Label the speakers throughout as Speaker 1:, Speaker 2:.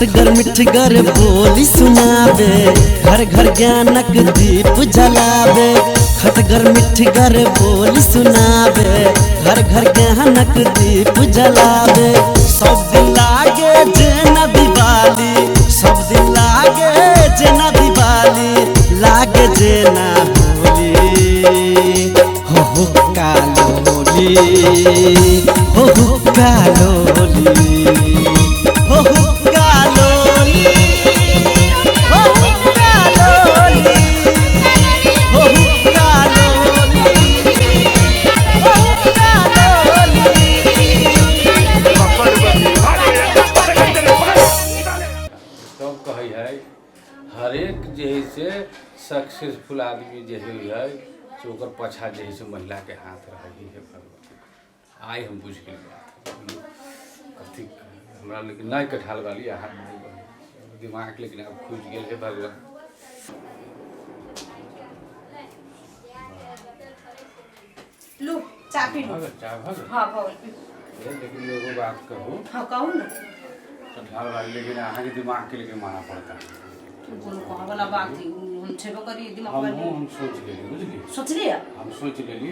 Speaker 1: खटगर मिठगर बोली सुनावे, घर घर ज्ञानक दीप जलावे। खटगर मिठगर बोली सुनावे, घर घर ज्ञानक दीप जलावे। सब दिन लागे जेना दिवाली, सब दिन लागे जेना दिवाली, लागे जेना होली। हो कालोली, हो कालोली, हो कालोली, हो कालोली, हो कालोली, हो कालोली।
Speaker 2: तब कहे है हर एक जे है से सक्सेसफुल आदमी जे है से ओकर पछा जे है से महिला के हाथ रही है भगवान। आइ हम बुझ गए बात कथी हमरा लेकिन नहीं कठाल वाली हाथ दिमाग लेकिन अब खुज गए है भगवान।
Speaker 3: लो चाय पी लो।
Speaker 2: चाय भग
Speaker 3: हाँ भगल
Speaker 2: लेकिन एगो बात कहूँ।
Speaker 3: हाँ कहूँ ना।
Speaker 2: कठाल वाली लेकिन अहाँ के दिमाग के लेकिन माना पड़ता है।
Speaker 3: बोलो कहाँ वाला बात थी हम छेबो करी दिमाग वाली।
Speaker 2: हम सोच लेली बुझली।
Speaker 3: सोच लिया
Speaker 2: हम सोच लेली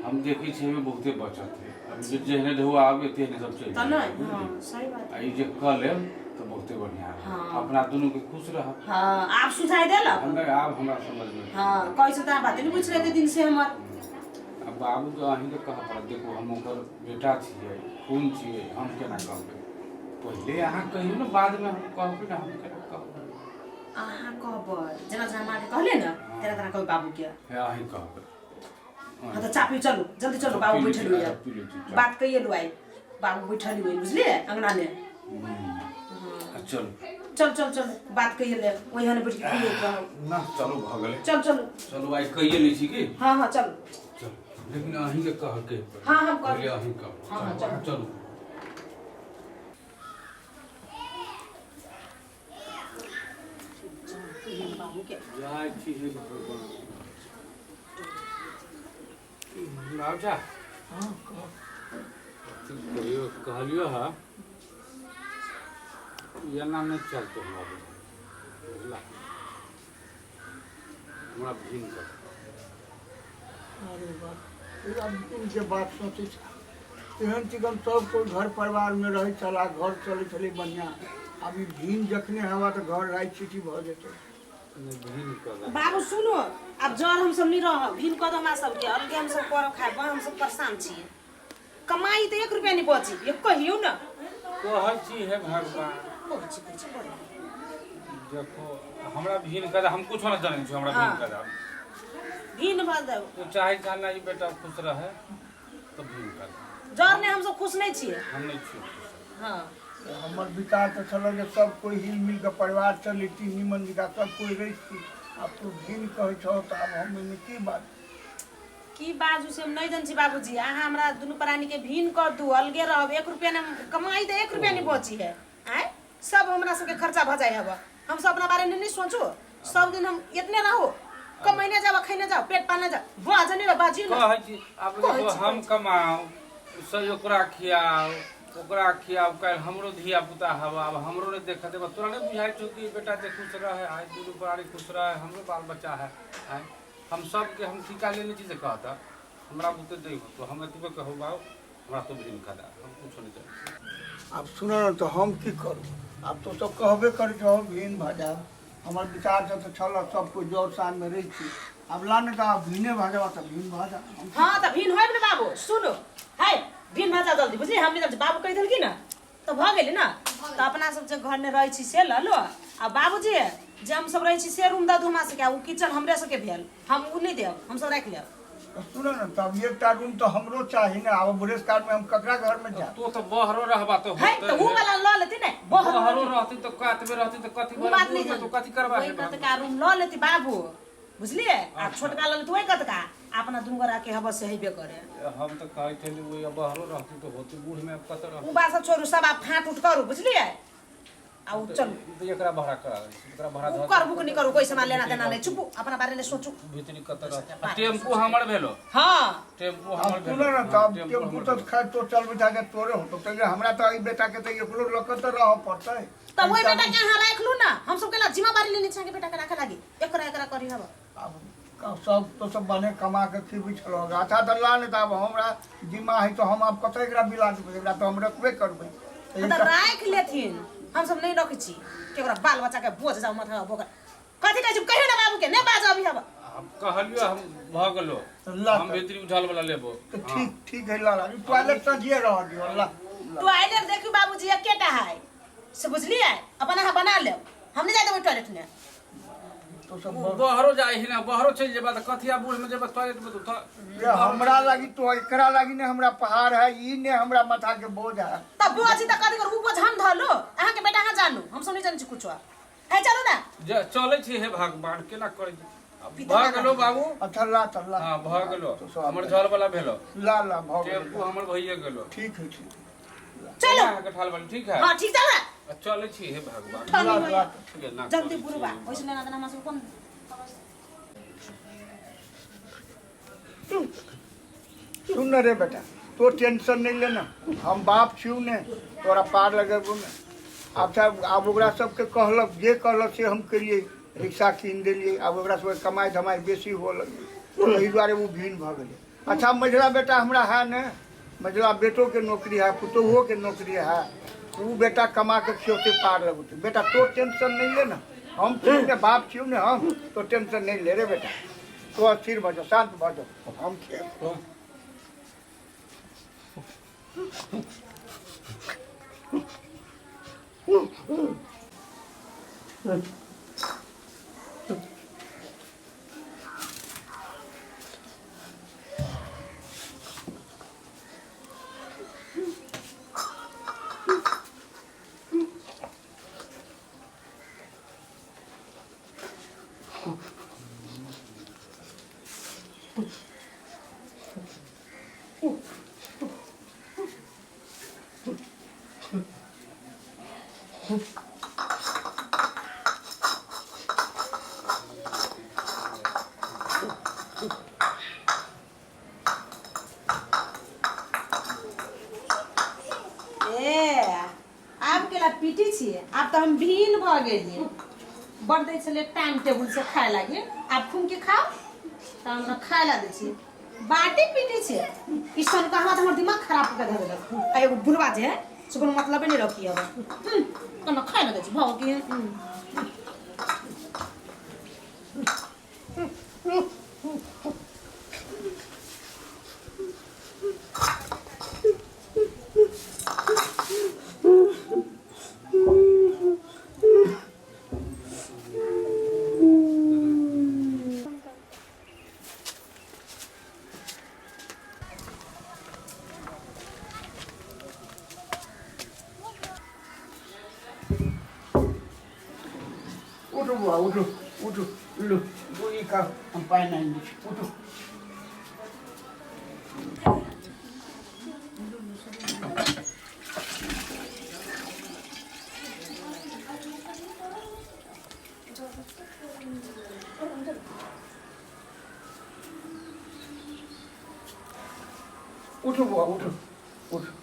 Speaker 2: हम देखी छे में बहुते बचत है। अब जे जेहने ढो आवे तेहने सब चल
Speaker 3: त नहीं हां सही बात
Speaker 2: आई जे क ले तो बहुते बढ़िया है।
Speaker 3: हाँ।
Speaker 2: अपना दोनों के खुश रह।
Speaker 3: हां आप सुझाई देला।
Speaker 2: हमरा आप हमरा समझ में।
Speaker 3: हां कैसे त बात नहीं पूछ रहे थे दिन से हमर।
Speaker 2: अब बाबू तो अहीं के कह पर देखो हम ओकर बेटा छिए खून छिए हम केना कहबे। पहले अहाँ कहियो ना बाद में हम कहबे ना हम केना कहबे।
Speaker 3: आहा कहबर जना जना मां के कहले ना तेरा तना कोई बाबू के
Speaker 2: है अहीं कहबे।
Speaker 3: हां तो चापी चलो जल्दी चलो बाबू बैठल हुए बात कहिए लो आई बाबू बैठल हुए बुझलिए अंगना में।
Speaker 2: चल
Speaker 3: चल चल चल बात कहिए ले वही हने बैठ के कहिए
Speaker 2: ना चलो भगले।
Speaker 3: चल चलो
Speaker 2: चलो आई कहिए ली छी की।
Speaker 3: हां हां चल
Speaker 2: चल लेकिन अहीं के कह के।
Speaker 3: हां हम कह
Speaker 2: पहले अहीं कह।
Speaker 3: हां चल
Speaker 2: चलो
Speaker 3: बाबू के
Speaker 2: जाय छी हे भगवान। बाबूजा
Speaker 3: हां
Speaker 2: कहियो कहलियो हा ये नाम नहीं चलते हमारे बुझला हमरा भीन कर।
Speaker 4: अरे बाप उनके बात सोचे तेहन चिकन सब कोई घर परिवार में रहे चला घर चले चले बढ़िया। अभी भीन जखने हवा तो घर राइट सिटी भ जेते।
Speaker 2: भीन कर
Speaker 3: बाबू सुनो अब जर हम सब नहीं रह भीन कद हमरा सब के अलगे हम सब कर खाए हम सब परेशान छी कमाई तो 1 रुपया नहीं बची ये कहियो ना
Speaker 2: कहै छी हे भगवान।
Speaker 3: कुछ
Speaker 2: देखो हमरा भीन कर हम कुछ ना जाने छी हमरा भीन कर।
Speaker 3: भीन भर दो
Speaker 2: तो चाहे जाना ये बेटा खुश रहे तो भीन कर।
Speaker 3: जर ने हम सब खुश नहीं छी
Speaker 2: हम नहीं छी।
Speaker 3: हां
Speaker 4: हमर विचार तो चलो जे सब कोई हिल मिल के परिवार चले तीन निमन का सब कोई रही थी। अब तो भीन कहे छो तो अब हम में की बात
Speaker 3: से हम नहीं जन छी बाबूजी अहाँ हमरा दुनु प्राणी के भीन कर दू अलगे रहब 1 रुपया ने कमाई तो 1 रुपया नहीं बची है आय सब हमरा सब के खर्चा भ जाय हबा हम सब अपना बारे में नहीं सोचो सब दिन हम इतने रहो कमाइने जाओ खैने जाओ पेट पालने जाओ बुआ जनी रे बाजी ना
Speaker 2: कहै छी अब देखो हम कमाओ सब ओकरा खियाओ कल हमरो धिया पुता हवा अब हमरो ने देख देबा तोरा ने बुझाई छौ कि बेटा जे खुश रहे आइ दुनु प्राणी खुश रहे हमरो बाल बच्चा है आइ हम सब के हम ठिका लेने छी से कहता हमरा बुते दे तो हम एतबे कहू बाऊ हमरा तो भीन खदा हम कुछ नहीं जाने।
Speaker 4: अब सुनो ना तो हम की करूँ अब तो कहबे कर जो भीन भजा हमार विचार से तो चलो सब कोई जोर शान में रही थी अब लाने तो भीने भजा तो भीन भजा।
Speaker 3: हां त भीन होइब न बाबू सुनो हाय भीन भजा जल्दी बुझली हम नहीं बाबू कह देल की ना तो भ गेली ना तो अपना सब जे घर में रही छी से ल लो आ बाबूजी जे हम सब रही छी से रूम द दू हमरा से क्या उ किचन हमरे से के भेल हम उ नहीं देब हम सब राख लेब।
Speaker 4: सुनो ना तब एक रूम तो हमरो चाहिए ना अब बुरेश कार्ड में हम ककरा घर में जा
Speaker 2: तो बहरो रहबा तो
Speaker 3: है तो उ वाला ल लेती ने
Speaker 2: बहरो रहती तो कात में रहती तो कथि
Speaker 3: उ बात नहीं
Speaker 2: तो कथि करबा
Speaker 3: वही कत का रूम ल लेती बाबू बुझलिए आ छोटका ल लेती वही कत का अपना दुन गोरा के हबस से हेबे करे।
Speaker 2: हम तो कहै थे वो बहरो रहती तो होती बूढ़ में कत रह
Speaker 3: उ बात छोड़ू सब आप फाट उठ करू बुझलिए आओ चलो
Speaker 2: तो एकरा भाड़ा करा एकरा भाड़ा धर
Speaker 3: करबू कि नहीं करू कोई सामान लेना देना नहीं चुप अपना बारे में सोचू
Speaker 2: भीतरी कतर टेम्पू हमर भेलो
Speaker 3: हाँ
Speaker 2: टेम्पू
Speaker 4: हम
Speaker 2: हमर
Speaker 4: सुनो ना तब टेम्पू तो खैर तो चल बिठा के तोरे हो तो हमरा तो ई बेटा के तो एकलो लकत रह पड़ता है
Speaker 3: तब वही बेटा के यहाँ रख लू ना हम सबके ला जिम्मेदारी लेनी चाहिए बेटा के रखे लागी एकरा करी हब
Speaker 4: अब सब तो सब बने कमा के खी बिछल होगा अच्छा तो ला नहीं तब हमरा जिम्मा है तो हम आप कत एकरा बिला देबै एकरा तो हम रखबे करबै
Speaker 3: मतलब राख लेथिन हम सब नहीं रखै छी केकरा बाल बच्चा के बोझ जाऊ माथा बोकर कथि कहै छी कहियो ना बाबू के ने बाज अभी हब
Speaker 2: हम कहलियो हम भ गेलो हम भीतरी उठाल वाला लेबो
Speaker 4: तो ठीक है ला टॉयलेट तो जे रह दियो ला
Speaker 3: टॉयलेट देखी बाबूजी एकेटा है से बुझलिए अपन यहाँ बना ले हम नहीं जाते टॉयलेट में
Speaker 4: तो सब
Speaker 2: बहरो जाई ही ना बहरो चल जेबा त कथिया बूढ़ में जेबा टॉयलेट में तो
Speaker 4: ये हमरा लागी तो एकरा लागी ने हमरा पहाड़ है ई ने हमरा माथा के बोझ है
Speaker 3: तब बोझ त कथि कर ऊपर हम धलो अहाँ के बेटा अहाँ जानू हम सब नहीं जान छी कुछ है चलो ना
Speaker 2: जे चले छी हे भगवान केना करे भ गेलो बाबू
Speaker 4: अच्छा ला चल ला
Speaker 2: हां भ गेलो हमर घर वाला भेलो
Speaker 4: ला भ
Speaker 2: टेम्पू हमर भइए गेलो
Speaker 4: ठीक है ठीक
Speaker 3: चलो
Speaker 2: अहाँ के ठाल वाला ठीक है
Speaker 3: हां ठीक चल
Speaker 2: चले छी हे भगवान
Speaker 4: ला
Speaker 2: ठीक है ना
Speaker 3: जल्दी बुरबा ओइसे लेना देना हमसे कौन
Speaker 4: सुन रे बेटा तो टेंशन नहीं लेना हम बाप छियू ने तोरा पार लगेबू ने अच्छा अब ओकरा सबके कहलक जे कहलक से हम करिए रिक्शा कीन देलिए अब ओकरा सबके कमाई धमाई बेसी हो लगी एहि दुआरे वो भीन भ गेलै अच्छा मझला बेटा हमरा है ने मझला बेटो के नौकरी है पुतोहो के नौकरी है वो बेटा कमा के खियोते पार लगते बेटा तो टेंशन नहीं लेना हम छियू ने बाप छियू ने हम तो टेंशन नहीं ले रे बेटा तो स्थिर भ जाओ शांत भ जाओ हम खेल
Speaker 3: पीटी छिए आब तो हम भीन भ गेलिए बड़ दै छले टाइम टेबुल से खाए लागे आब खून के खाओ त हमरा खाए ला दै छी बाटी पीटी छिए ई सन कहवा हमर दिमाग खराब कर देलक आ एगो बुलवा जे है से कोनो मतलब नहीं रखी अब कना खाए ला दै छी भाव की
Speaker 4: उठो बुआ उठो उठो लो गोली का हम पाए नहीं उठो उठो बुआ उठो उठो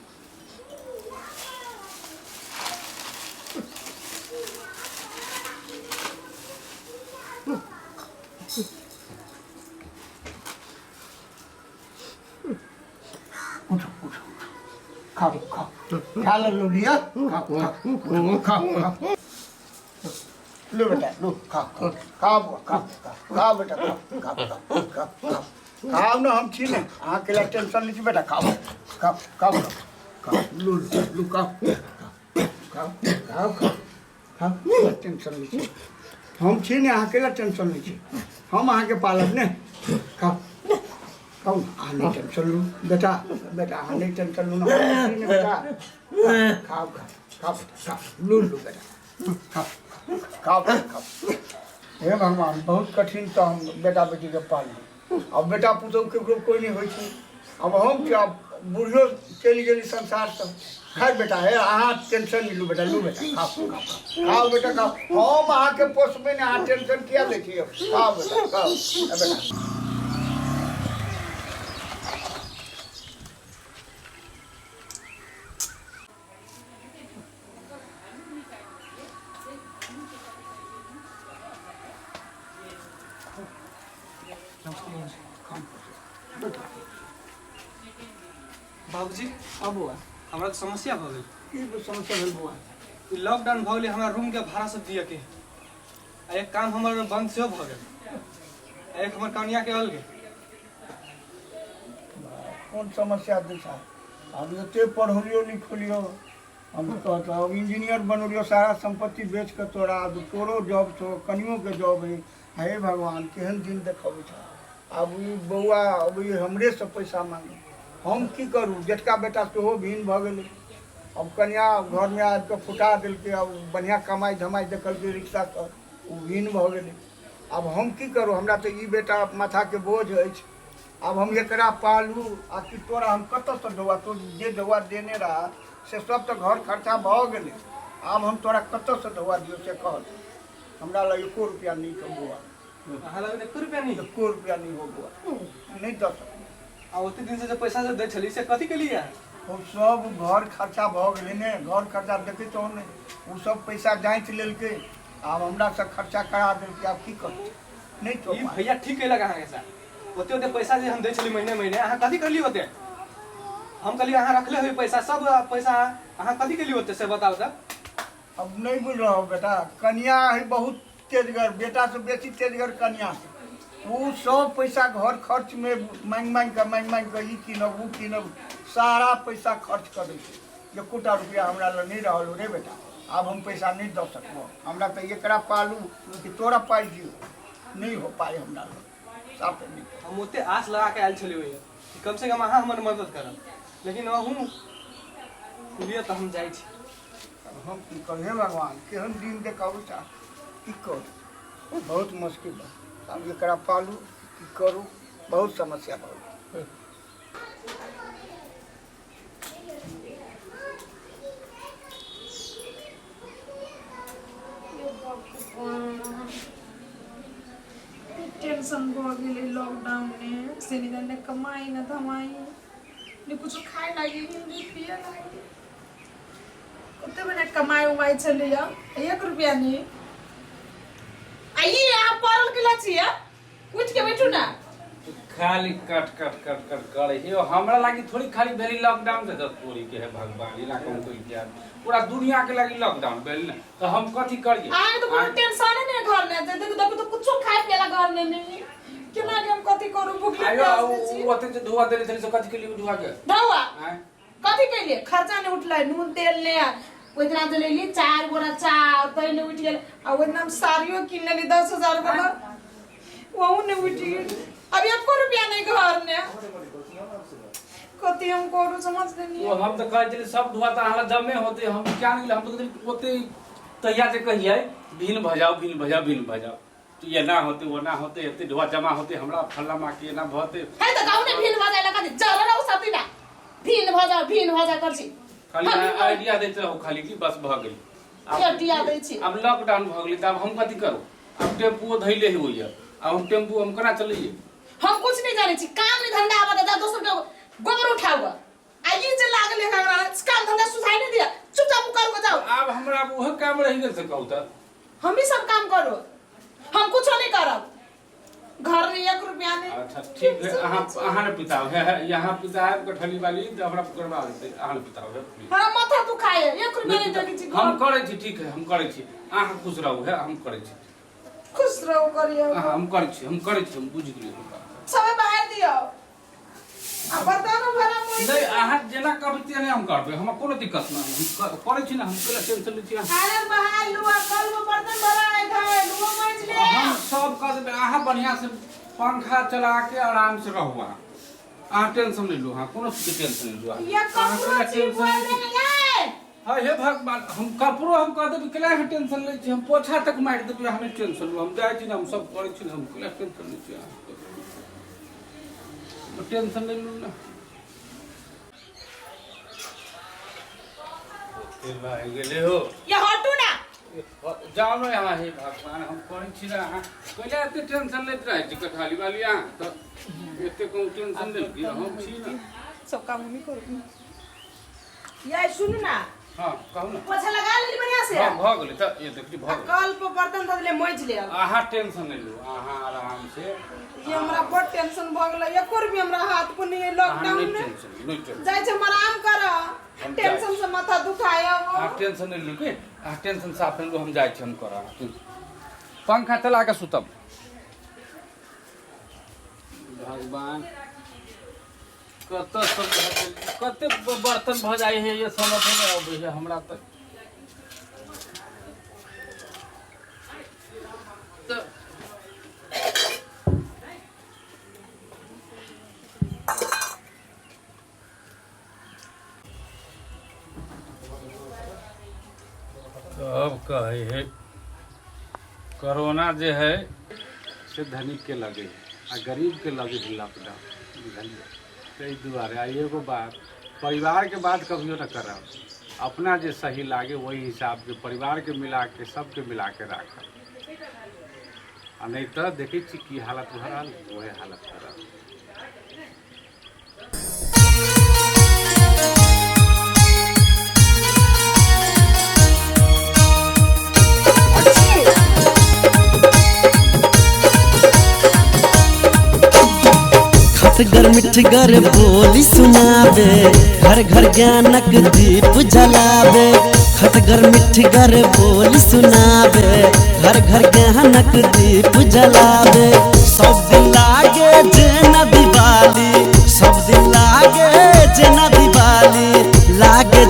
Speaker 4: उठो उठो खाओ खाओ खा लो लिया खाओ खाओ खाओ लो बेटा लो खाओ खाओ खाओ खाओ बेटा खाओ खाओ खाओ खाओ ना हम छी ने अहाँ के लिए टेंशन नहीं बेटा खाओ खाओ खाओ खाओ लो लो खाओ खाओ खाओ खाओ टेंशन नहीं हम छी ने अहाँ के लिए टेंशन नहीं हम अहाँ के पालक ने खाओ खाओ अहाँ नहीं टेंशन लो बेटा बेटा अहाँ नहीं टेंशन लो ना बेटा खाओ खाओ खाओ खाओ लो लो बेटा खाओ खाओ खाओ हे भगवान बहुत कठिन तो हम बेटा बेटी के पाली अब बेटा पुतहु केकरो कोई नहीं होइ छै अब हम क्या बुढ़ियो चली गेली संसार सब। खैर बेटा है अहाँ टेंशन नहीं लू बेटा, लू बेटा खाओ बेटा खाओ। हम अहाँ के पोसबे ने, अहाँ टेंशन किया लै छी? खाओ बेटा खाओ बेटा।
Speaker 5: बाबूजी
Speaker 4: अब हुआ
Speaker 5: हमरा तो समस्या भ गेल।
Speaker 4: की समस्या भेल बउआ?
Speaker 5: ई लॉकडाउन भ गेलै, हमरा रूम के भाड़ा सब दिए के आ एक काम हमर बंद सेहो भ गेल, आ एक हमर कनिया के अलगे।
Speaker 4: कौन समस्या दै छा? अब एते पढ़लियो लिखलियो, हम कहता अब इंजीनियर बनलियो, सारा संपत्ति बेच के तोरा तोरो जॉब छो, कनियो के जॉब है। हे भगवान केहन दिन देखबै छा। अब ई बउआ अब ई हमरे से पैसा मांगे, हम की करूँ? जेठका बेटा सेहो भिन भ गेलै। अब कन्या घर में आबि के फुटा देलकै, अब बढ़िया कमाई धमाई देखलकै रिक्शा पर, ओ भिन भ गेलै। अब हम की करूँ? हमरा तो ई बेटा माथा के बोझ अछि। अब हम एकरा पालू आ कि तोरा हम कतऽ से दौआ? तो जे दौआ देने रहा से सब तो घर खर्चा भ गेलै। आब हम तोरा कतऽ से दौआ दियौ से कह। हमरा लग 1 रुपया नहीं तो बुआ,
Speaker 5: अहाँ लग 1 रुपया नहीं?
Speaker 4: 1 रुपया नहीं हो बुआ, नहीं दऽ सकब।
Speaker 5: आ ओते दिन से जो पैसा सब दै छली से कथी के लिए?
Speaker 4: ओ सब घर खर्चा भ गेलै ने, घर खर्चा देखै छौ ने, ओ सब पैसा जाँच लेलकै। आब हमरा से खर्चा करा देलकै, आब की करतै? नहीं तो
Speaker 5: ई भैया ठीक केलक अहाँ के साथ। ओते ओते पैसा जे हम दै छली महीने महीने, अहाँ कथी करली ओते? हम कहली अहाँ रखले हुई पैसा, सब पैसा अहाँ कथी केली ओते से बताओ त।
Speaker 4: अब नहीं बुझ रहा बेटा, कन्या है बहुत तेजगर, बेटा से बेसी तेजगर कन्या है। वो सब पैसा घर खर्च में मांग मांग के ई कीनब ऊ कीनब, सारा पैसा खर्च कर दै छै। 1 रुपया हमरा लग नहीं रहल रे बेटा। आब हम पैसा नहीं दऽ सकबो, हमरा तो एकरा पालू कि तोरा पाइ दियो, नहीं हो पाए हमरा लग, साफे नहीं।
Speaker 5: हम ओते आस लगा के आयल छली होइए कि कम से कम अहाँ हमर मदद करब, लेकिन अहूँ लिए तो हम जाइ छी।
Speaker 4: हम की करू? हे भगवान केहन दिन देखाबू चा, की करू? बहुत मुश्किल बा। अब एकरा पालू की करू? बहुत समस्या भऽ
Speaker 3: टेंशन भ गेलै लॉकडाउन में, से ने कमाई न धमाई, ने कुछ खाए लागी, ने पिए लागी। कते बने कमाई उमाई चलिया, 1 रुपया नहीं। आइए आप परल के लचिया, उठ के बैठू ना।
Speaker 2: खाली कट कट कट कट करे हे। हमरा लागी थोड़ी खाली भेली लॉकडाउन से दस पूरी के है भगवान, इला कम कोई क्या पूरा दुनिया के लागी लॉकडाउन भेल न, तो हम कथी करिए?
Speaker 3: आए तो कोनो टेंशन नहीं घर में, देखो देखो तो कुछ खाए पिए ला घर में नहीं। केना के हम कथी करू? भूख
Speaker 2: आयो
Speaker 3: प्यास छी।
Speaker 2: ओते जे धुआ देले छली से कथी के लिए धुआ के?
Speaker 3: धुआ
Speaker 2: हैं?
Speaker 3: कथी के लिए? खर्चा ने उठले, नून तेल ने, ओइ दिना जे लेली 4 बोरा चाउर, तै ने उठ गेल। आ ओइ दिना हम साड़ियो किन लेली 10,000 वाला, वहु ने उठ गेल। अब 1 रुपया नहीं घर में, कथी हम करू समझ नहीं।
Speaker 2: वो हम तो कह चले सब धुआ तो हमरा जमे होते, हम क्या नहीं, हम तो ओते तैया से कहिए भीन भजाओ भीन भजाओ भीन भजाओ, तो ये ना होते वो ना होते, एते धुआ जमा होते, हमरा फल्ला माँ के ना भते।
Speaker 3: है त गाउँ ने भीन भजाइ ला कथी चल रहा साथी ना, भीन भजा करछी।
Speaker 2: खाली आइडिया देते हो खाली की बस भ गेल।
Speaker 3: आइडिया दै छी।
Speaker 2: अब लॉकडाउन भ गेल, तब हम कथी करू? अब टेम्पू धैले ही होइए, अब हम टेम्पू हम केना चलिए?
Speaker 3: हम कुछ नहीं जाने छी, काम नहीं धंधा आबा जा दोसर के गोबर उठाओ। आ ये जे लागल है हमरा काम धंधा सुझाई नहीं दिया, चुपचाप कर के जाओ।
Speaker 2: अब हमरा ओह काम रह गेल से कहू त
Speaker 3: हम ही सब काम करो, हम कुछ नहीं करब। घर में 1 रुपया नहीं।
Speaker 2: अच्छा ठीक है, अहाँ ने पिताओ है यहाँ पिताओ कठली वाली तो हमरा करवा देते, अहाँ ने पिताओ है
Speaker 3: हमरा माथा तू खाए 1 रुपया नहीं देली छी।
Speaker 2: हम करे छी, ठीक है हम करे छी, अहाँ खुश रहू है, हम करे छी,
Speaker 3: खुश रहो करियो।
Speaker 2: हम करे छी, हम बुझ गेलिए।
Speaker 3: सब बाहर दियो। आ बतानो भला मोई
Speaker 2: नहीं अहाँ जेना कहबै तेना हम करबै, हमरा कोनो दिक्कत नहीं, हम करे छी ना, हम केला टेंशन लै छी।
Speaker 3: अरे बाहर लुआ कल में बर्तन भराए थे, लुआ मांज ले।
Speaker 2: हम सब कह देबै, अहाँ बढ़िया से पंखा चला के आराम से रहू, अहाँ टेंशन नहीं लो, कोनो चीज के टेंशन नहीं लो।
Speaker 3: ये कपड़ा छी बोल नहीं है।
Speaker 2: हां हे भगवान, हम कपड़ो हम कह देबै केला के टेंशन लै छी, हम पोछा तक मार देबै, हमें टेंशन लो, हम जाय छी ना, हम सब करे छी ना, हम केला टेंशन लै छी, टेंशन नहीं लो ना। गेले हो
Speaker 3: ये हटू ना
Speaker 2: जाओ ना यहाँ हे भगवान हम कहीं छी ना पहले एते टेंशन लेत रहे छी कठाली वाली यहाँ तो एते को टेंशन ले कि हम छी ना
Speaker 3: सब काम हम ही करू ये सुन ना
Speaker 2: हां कहू ना
Speaker 3: पोछा लगा लेली बढ़िया से
Speaker 2: हां भ गेले त ये देखली भ गेले
Speaker 3: कल पे बर्तन धो ले मोज ले
Speaker 2: आहा टेंशन नहीं लो आहा आराम से
Speaker 3: ये हमरा बड़ टेंशन भ गेल एक और भी हमरा हाथ पर नहीं लॉकडाउन में
Speaker 2: नहीं
Speaker 3: जाय छै आराम कर टेंशन से माथा दुखाया वो
Speaker 2: टेंशन नहीं लो के टेंशन साफ लो हम जाय छी हम करा पंखा चला के सुतब भगवान कते बर्तन भ जाए है ये समझ नहीं आबै है हमरा तक अब कहे है कोरोना जे है से धनिक के लगे है आ गरीब के लगे है लॉकडाउन बुझलिए ताहि दुआरे एगो बात परिवार के बात कभियो न करब अपना जे सही लागे वही हिसाब से परिवार के मिला के सबके मिला के राखब आ नहीं तो देखै छी की हालत भऽ रहल वही हालत करब
Speaker 1: खटगर मिठगर बोली सुनावे घर घर ज्ञानक दीप जलावे खटगर मिठगर बोली सुनावे घर घर ज्ञानक दीप जलावे सब लागे जे नदी